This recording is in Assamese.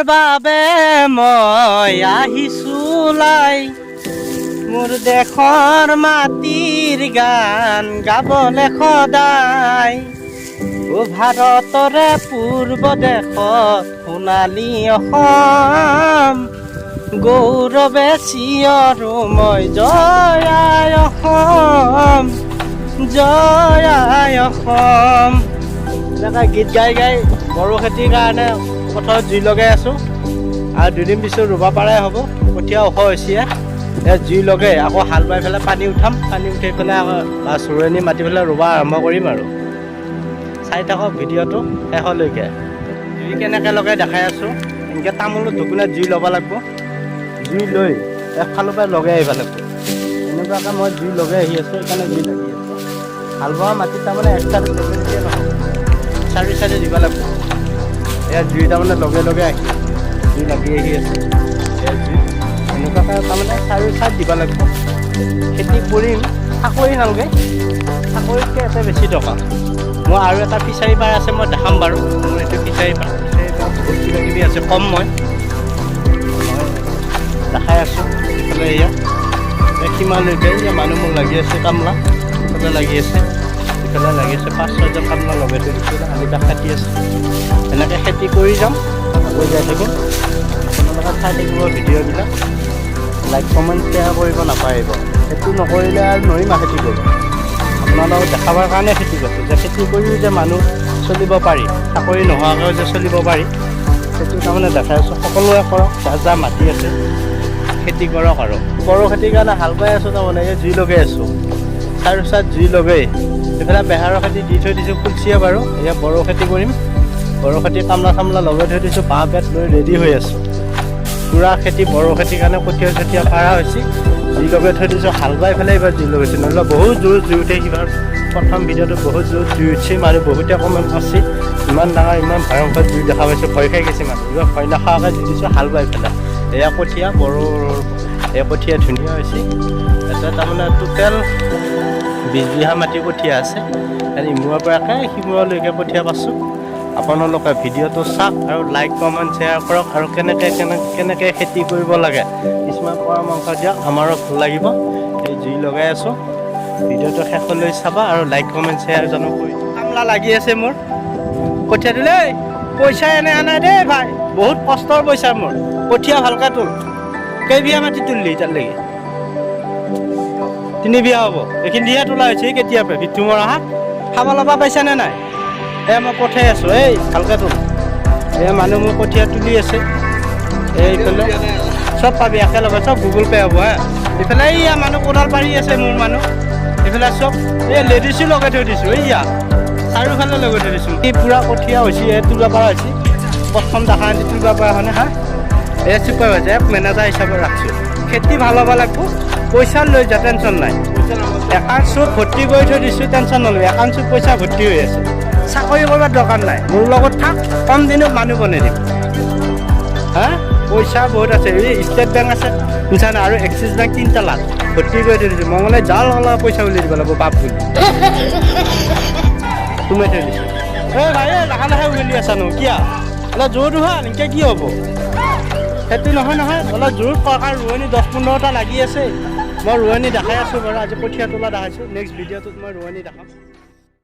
বাবে মই আহিছোঁ লাই মোৰ দেশৰ মাটিৰ গান গাবলে সদায় ও ভাৰতৰে পূৰ্ব দেশত সোণালী অসম গৌৰৱে চিঞৰো মই জয় আই অসম জয় আই অসম। এনেকৈ গীত গাই গাই বড়ো খেতিৰ কাৰণে পথাৰত জুই লগাই আছোঁ আৰু দুদিন পিছত ৰুব পৰাই হ'ব। কঠীয়া ওখ হৈছে জুই লগাই আকৌ হাল বাই পেলাই পানী উঠাম, পানী উঠাই পেলাই আকৌ বা চুৰণি মাতি পেলাই ৰুব আৰম্ভ কৰিম আৰু। চাই থাকক ভিডিঅ'টো শেষলৈকে। জুই কেনেকৈ লগাই দেখাই আছোঁ। এনেকৈ তামোলৰ ঢকুনাত জুই ল'ব লাগিব, জুই লৈ একফালৰ পৰা লগাই আহিব লাগিব। এনেকুৱাকৈ মই জুই লগাই আহি আছোঁ, সেইকাৰণে জুই লাগি আছোঁ। হাল বোৱা মাটিত তাৰমানে এক চাইডে দিয়ে নহ'ব, চাৰি চাইডে দিব লাগিব। এয়া জুই তাৰমানে লগে লগে আহি জুই লাগি আহি আছে। এয়া জুই এনেকুৱাকৈ তাৰমানে চাৰি চাইড দিব লাগিব। খেতি কৰিম, চাকৰি নালাগে, চাকৰিতকৈ এটা বেছি টকা। মোৰ আৰু এটা ফিচাৰী পাৰ আছে, মই দেখাম বাৰু। মোৰ এইটো ফিচাৰী পাৰ বহুত কিবা কিবি আছে, কম মই দেখাই আছোঁ। এইফালে এয়া সীমালৈকে এয়া মানুহ মোৰ লাগি আছে, কামলা এইফালে লাগি আছে, এইফালে লাগি আছে। 5-6জন কামলা লগাই থৈ দিছোঁ, আলিবিলাক কাটি আছে। এনেকৈ খেতি কৰি যাম, গৈ যাই থাকিম। আপোনালোকে চাই থাকিব ভিডিঅ'বিলাক, লাইক কমেণ্ট শ্বেয়াৰ কৰিব নাপাহৰিব। খেতি নকৰিলে আৰু নোৱাৰিম আৰু খেতি কৰিব। আপোনালোকক দেখাবৰ কাৰণে খেতি কৰিছোঁ যে খেতি কৰিও যে মানুহ চলিব পাৰি, চাকৰি নোহোৱাকৈও যে চলিব পাৰি, সেইটো তাৰমানে দেখাই আছোঁ। সকলোৱে কৰক, যাৰ যাৰ মাটি আছে খেতি কৰক। আৰু বড়ো খেতিৰ কাৰণে হাল বাই আছোঁ, তাৰমানে এই জুই লগাই আছোঁ। চাৰি চাইড জুই লগাই এইফালে বেহাৰৰ খেতি দি থৈ দিছোঁ, ফুলচিয়ে বাৰু। এয়া বড়ো খেতি কৰিম, বড়ো খেতি কামলা চামলা লগাই থৈ দিছোঁ, বাঁহ বেত লৈ ৰেডি হৈ আছোঁ। পূৰা খেতি বড়ো খেতিৰ কাৰণে কঠীয়া চঠীয়া পাৰা হৈছে, জুই লগাই থৈ দিছোঁ। হাল বাই পেলাই এইবাৰ জুই লগাইছোঁ, নহ'লে বহুত জোৰত জুই উঠে। সিবাৰ প্ৰথম ভিডিঅ'টো বহুত জোৰত জুই উঠিছে, মানুহ বহুতে কমেণ্ট কৰিছে ইমান ডাঙৰ ইমান ভয়ংকৰ জুই দেখা পাইছোঁ, ভয় খাই গৈছে মানুহ। এইবাৰ ভয় নাখাৱাকৈ দি দিছোঁ হাল বাই পেলাই। এয়া কঠীয়া বড়োৰ, এই কঠীয়া ধুনীয়া হৈছে। এটা তাৰমানে টোটেল 20 বিঘা মাটিৰ কঠীয়া আছে। ইমূৰৰ পৰা একে সিমূৰলৈকে কঠীয়া পাইছোঁ। আপোনালোকে ভিডিঅ'টো চাওক আৰু লাইক কমেণ্ট শ্বেয়াৰ কৰক, আৰু কেনেকৈ খেতি কৰিব লাগে কিছুমান পৰামৰ্শ দিয়ক, আমাৰো ভাল লাগিব। এই জুই লগাই আছোঁ, ভিডিঅ'টো শেষলৈ চাবা আৰু লাইক কমেণ্ট শ্বেয়াৰ জানো কৰি। কামলা লাগি আছে মোৰ কঠীয়া তুলে, পইচা এনে আনাই দেই ভাই, বহুত কষ্টৰ পইচা মোৰ। কঠীয়া ভালকৈ তোল। কেইবিঘা মাটি তুলিলি তালৈকে? 3 বিঘা হ'ব। এইখিনি দিহে তোলা হৈছে কেতিয়াবা ভিতু মৰা শাক খাব ল'বা পাইছানে নাই? মই পঠাই আছোঁ, এই ভালকৈ তোল। মানুহ মোৰ কঠীয়া তুলি আছে, এইফালে চব পাবি একেলগে, চব গুগল পে' হ'ব হা। এইফালে এইয়া মানুহ কোদাল পাৰি আছে মোৰ মানুহ, এইফালে চব এই লেডিছো লগাই থৈ দিছোঁ। এইয়া চাৰিওফালে লগাই থৈ দিছোঁ। এই পূৰা কঠীয়া হৈছে, তুলিব পৰা হৈছে। প্ৰথম দেখা আনি তুলিব পৰা হয়নে হা? এই চুপাৰভাইজাৰ মেনেজাৰ হিচাপে ৰাখছোঁ। খেতি ভাল হ'ব লাগিব, পইচা লৈ যা, টেনশ্যন নাই। একাউণ্ট চব ভৰ্তি কৰি থৈ দিছোঁ, টেনশ্যন নল'বি। একাউণ্ট চব পইচা ভৰ্তি হৈ আছে। চাকৰি কৰিব দৰকাৰ নাই, মোৰ লগত থাক, কম দিনত মানুহ বনাই দিম হা। পইচা বহুত আছে, এই ষ্টেট বেংক আছে বুজিছা নাই, আৰু এক্সিছ বেংক 3টা লাখ ভৰ্তি কৰি থৈ দিছোঁ। মই মানে জাল হ'লে পইচা উলিয়াই দিব লাগিব বাপ বুলি সোমাই থৈ দিছোঁ। এই ভাই লাহে লাহে উলিয়াই আছানো কিয়া? অলপ জোৰটো হোৱা এনেকৈ কি হ'ব? সেইটো নহয় নহয়, অলপ জোৰ ককাৰ ৰোৱনী 10-15টা লাগি আছে। মই ৰোৱনী দেখাই আছোঁ বাৰু, আজি কঠীয়া তোলা দেখাইছোঁ। নেক্সট ভিডিঅ'টোত মই ৰোৱনী দেখাম।